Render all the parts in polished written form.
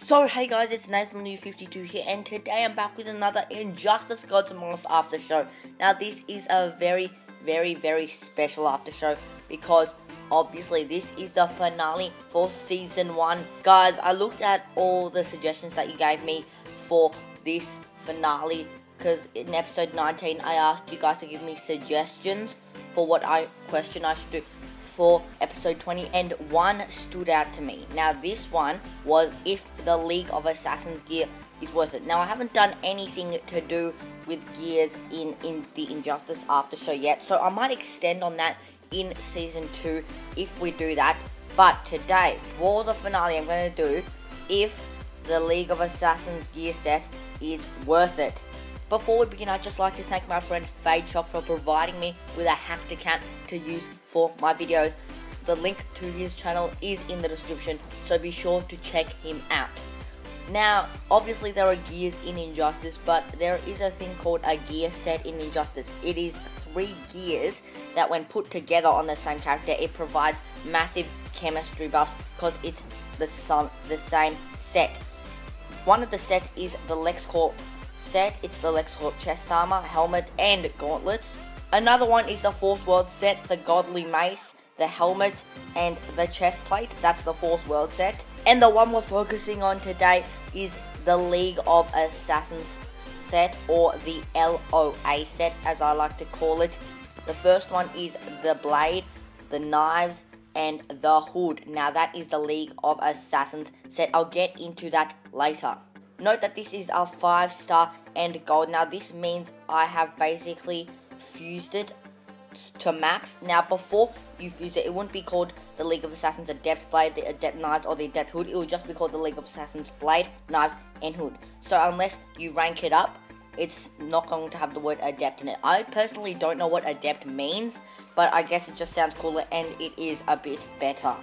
So hey guys, it's Sinestro 52 here, and today I'm back with another Injustice After Show. Now this is a very, very special after show because obviously this is the finale for season 1. Guys, I looked at all the suggestions that you gave me for this finale because in episode 19 I asked you guys to give me suggestions for what question I should do for episode 20, and one stood out to me. Now this one was if the League of Assassins gear is worth it. Now I haven't done anything to do with gears in the Injustice After Show yet, so I might extend on that in season 2 if we do that. But today, for the finale, I'm going to do if the League of Assassins gear set is worth it. Before we begin, I'd just like to thank my friend FadeShop for providing me with a hacked account to use for my videos. The link to his channel is in the description, so be sure to check him out. Now, obviously there are gears in Injustice, but there is a thing called a gear set in Injustice. It is 3 gears that when put together on the same character, it provides massive chemistry buffs because it's the same set. One of the sets is the LexCorp set. It's the LexCorp chest armor, helmet, and gauntlets. Another one is the Fourth World set, the Godly Mace, the helmet, and the chest plate. That's the Fourth World set. And the one we're focusing on today is the League of Assassins set, or the LOA set as I like to call it. The first one is the blade, the knives, and the hood. Now that is the League of Assassins set. I'll get into that later. Note that this is a 5-star and gold. Now this means I have basically fused it to max. Now before you fuse it, it wouldn't be called the League of Assassins Adept Blade, the Adept Knives, or the Adept Hood. It would just be called the League of Assassins Blade, Knives, and Hood. So unless you rank it up, it's not going to have the word Adept in it. I personally don't know what Adept means, but I guess it just sounds cooler and it is a bit better.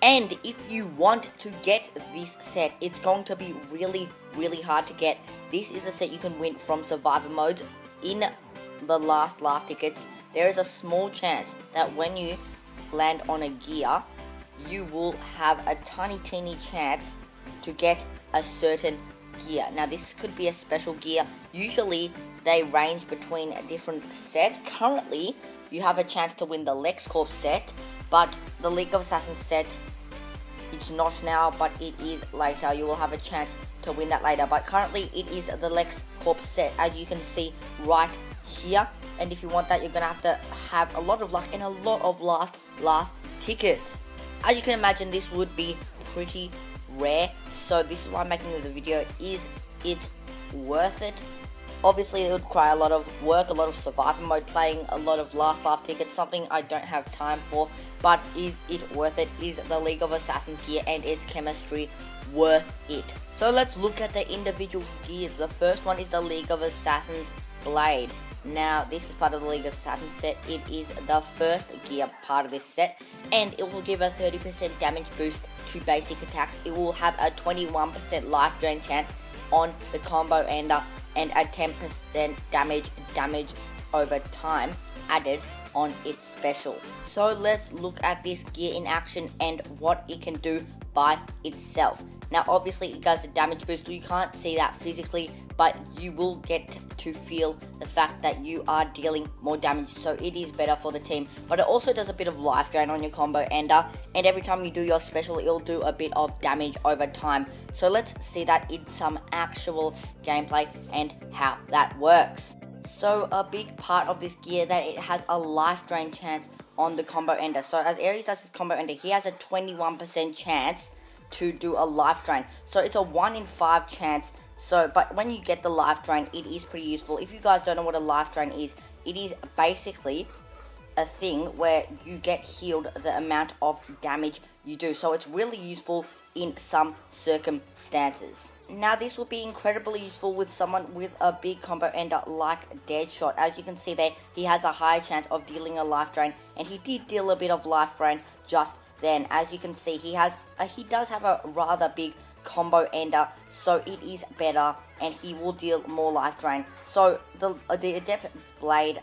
And if you want to get this set, it's going to be really hard to get. This is a set you can win from survivor modes. In the last laugh tickets, there is a small chance that when you land on a gear, you will have a teeny chance to get a certain gear. Now this could be a special gear. Usually they range between different sets. Currently, you have a chance to win the LexCorp set, but the League of Assassins set, it's not now, but it is later. You will have a chance to win that later, but currently it is the LexCorp set, as you can see right here. And if you want that, you're gonna have to have a lot of luck and a lot of last laugh tickets. As you can imagine, this would be pretty rare, so this is why I'm making the video. Is it worth it? Obviously it would require a lot of work, a lot of survivor mode playing, a lot of last laugh tickets, something I don't have time for. But is it worth it? Is the League of Assassins gear and its chemistry worth it? So let's look at the individual gears. The first one is the League of Assassins Blade. Now this is part of the League of Assassins set. It is the first gear part of this set, and it will give a 30% damage boost to basic attacks. It will have a 21% life drain chance on the combo ender, and a 10% damage over time added on its special. So let's look at this gear in action and what it can do by itself. Now obviously it does a damage boost. You can't see that physically, but you will get to feel the fact that you are dealing more damage, so it is better for the team. But it also does a bit of life drain on your combo ender, and every time you do your special, it'll do a bit of damage over time. So let's see that in some actual gameplay and how that works. So a big part of this gear, that it has a life drain chance on the combo ender. So as Ares does his combo ender, he has a 21% chance to do a life drain. So it's a 1 in 5 chance. So, but when you get the life drain, it is pretty useful. If you guys don't know what a life drain is, it is basically a thing where you get healed the amount of damage you do. So it's really useful in some circumstances. Now this will be incredibly useful with someone with a big combo ender like Deadshot. As you can see there, he has a higher chance of dealing a life drain, and he did deal a bit of life drain just then. As you can see, he does have a rather big combo ender, so it is better, and he will deal more life drain. So the Adept Blade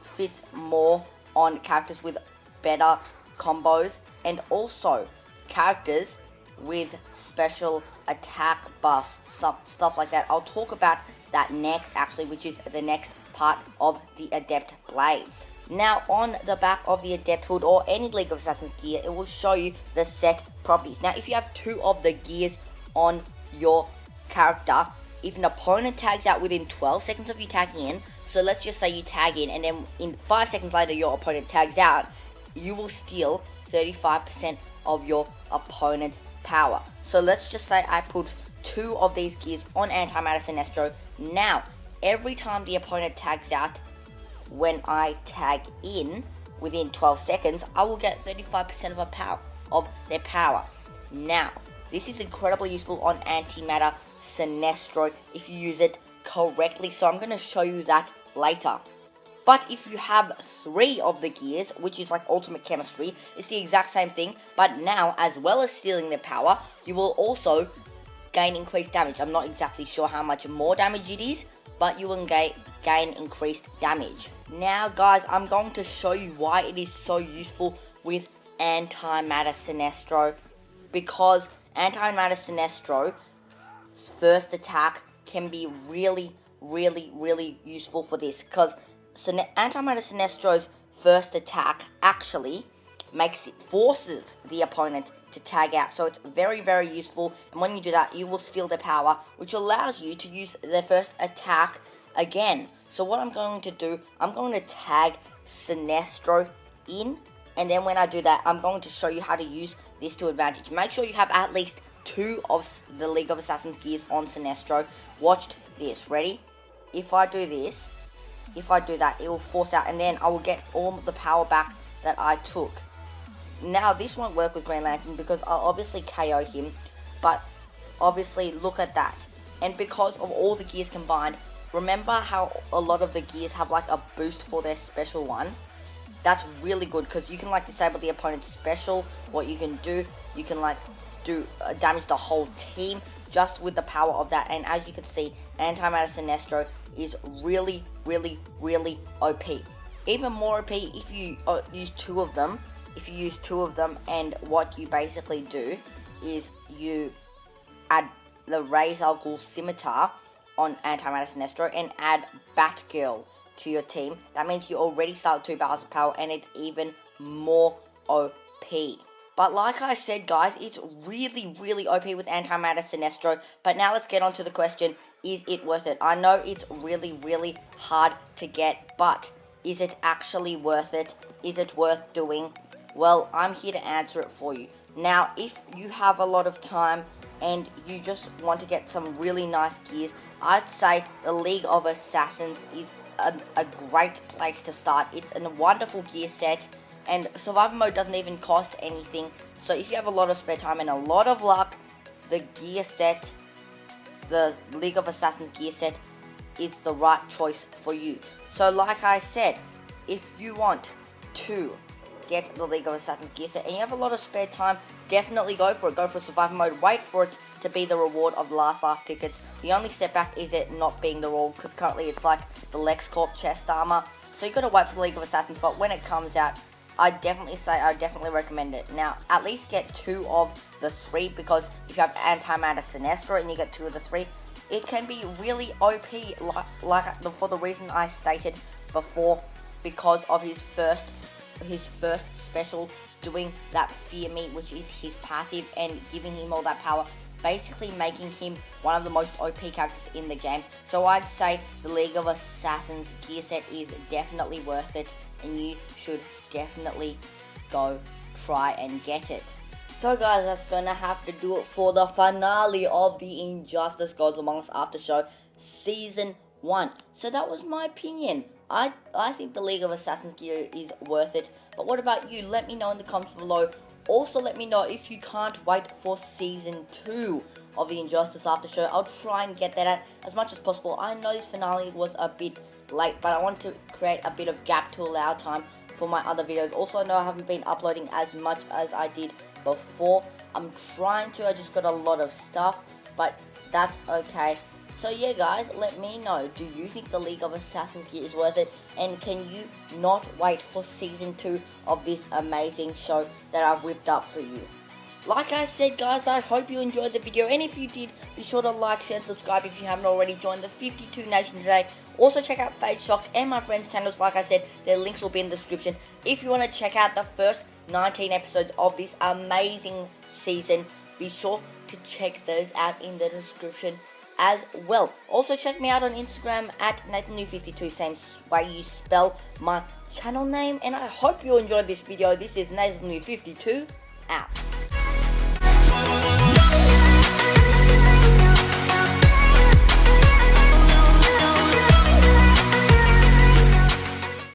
fits more on characters with better combos, and also characters with special attack buffs, stuff like that. I'll talk about that next, actually, which is the next part of the Adept Blades. Now, on the back of the Adept Hood or any League of Assassins gear, it will show you the set properties. Now, if you have 2 of the gears on your character, if an opponent tags out within 12 seconds of you tagging in, so let's just say you tag in and then in 5 seconds later your opponent tags out, you will steal 35% of your opponent's power. So let's just say I put 2 of these gears on Antimatter Sinestro. Now, every time the opponent tags out, when I tag in within 12 seconds, I will get 35% of their power. Now, this is incredibly useful on Antimatter Sinestro if you use it correctly, so I'm going to show you that later. But if you have 3 of the gears, which is like Ultimate Chemistry, it's the exact same thing, but now, as well as stealing their power, you will also gain increased damage. I'm not exactly sure how much more damage it is, but you will gain increased damage. Now guys, I'm going to show you why it is so useful with Antimatter Sinestro, because Antimatter Sinestro's first attack can be really useful for this, because Antimatter Sinestro's first attack actually forces the opponent to tag out, so it's very useful, and when you do that, you will steal their power, which allows you to use their first attack again. So what I'm going to do, I'm going to tag Sinestro in, and then when I do that, I'm going to show you how to use this to advantage. Make sure you have at least 2 of the League of Assassins gears on Sinestro. Watch this, ready? If I do this, if I do that, it will force out, and then I will get all the power back that I took. Now, this won't work with Green Lantern because I'll obviously KO him, but obviously, look at that. And because of all the gears combined, remember how a lot of the gears have like a boost for their special one? That's really good because you can like disable the opponent's special. What you can do, you can like do damage the whole team just with the power of that. And as you can see, Antimatter Sinestro is really OP. Even more OP if you use 2 of them. If you use 2 of them, and what you basically do is you add the Ra's al Ghul Scimitar on Antimatter Sinestro and add Batgirl to your team. That means you already start 2 bars of power, and it's even more OP. But like I said, guys, it's really OP with Antimatter Sinestro. But now let's get on to the question, is it worth it? I know it's really hard to get, but is it actually worth it? Is it worth doing? Well, I'm here to answer it for you. Now, if you have a lot of time and you just want to get some really nice gears, I'd say the League of Assassins is a great place to start. It's a wonderful gear set, and Survival Mode doesn't even cost anything. So if you have a lot of spare time and a lot of luck, the gear set, the League of Assassins gear set, is the right choice for you. So like I said, if you want to get the League of Assassins gear set and you have a lot of spare time, definitely go for it. Go for Survival Mode. Wait for it to be the reward of the last laugh tickets. The only setback is it not being the reward, because currently it's like the LexCorp chest armor. So you gotta wait for the League of Assassins, but when it comes out, I definitely recommend it. Now, at least get 2 of the 3, because if you have Antimatter Sinestro and you get 2 of the 3, it can be really OP, for the reason I stated before, because of his first special, doing that Fear Me, which is his passive, and giving him all that power, basically making him one of the most OP characters in the game. So I'd say the League of Assassins gear set is definitely worth it, and you should definitely go try and get it. So guys, that's gonna have to do it for the finale of the Injustice Gods Among Us After Show Season 1. So that was my opinion. I think the League of Assassins gear is worth it. But what about you? Let me know in the comments below. Also, let me know if you can't wait for Season 2 of the Injustice After Show. I'll try and get that out as much as possible. I know this finale was a bit late, but I want to create a bit of gap to allow time for my other videos. Also, I know I haven't been uploading as much as I did before. I'm trying to, I just got a lot of stuff, but that's okay. So yeah guys, let me know, do you think the League of Assassins gear is worth it? And can you not wait for Season 2 of this amazing show that I've whipped up for you? like I said, guys, I hope you enjoyed the video, and if you did, be sure to like, share, and subscribe if you haven't already joined the 52 Nation today. Also check out Fade Shock and my friends' channels. Like I said, their links will be in the description. If you want to check out the first 19 episodes of this amazing season, be sure to check those out in the description as well. Also check me out on Instagram at NathanNew52, same way you spell my channel name. And I hope you enjoyed this video. This is NathanNew52 out.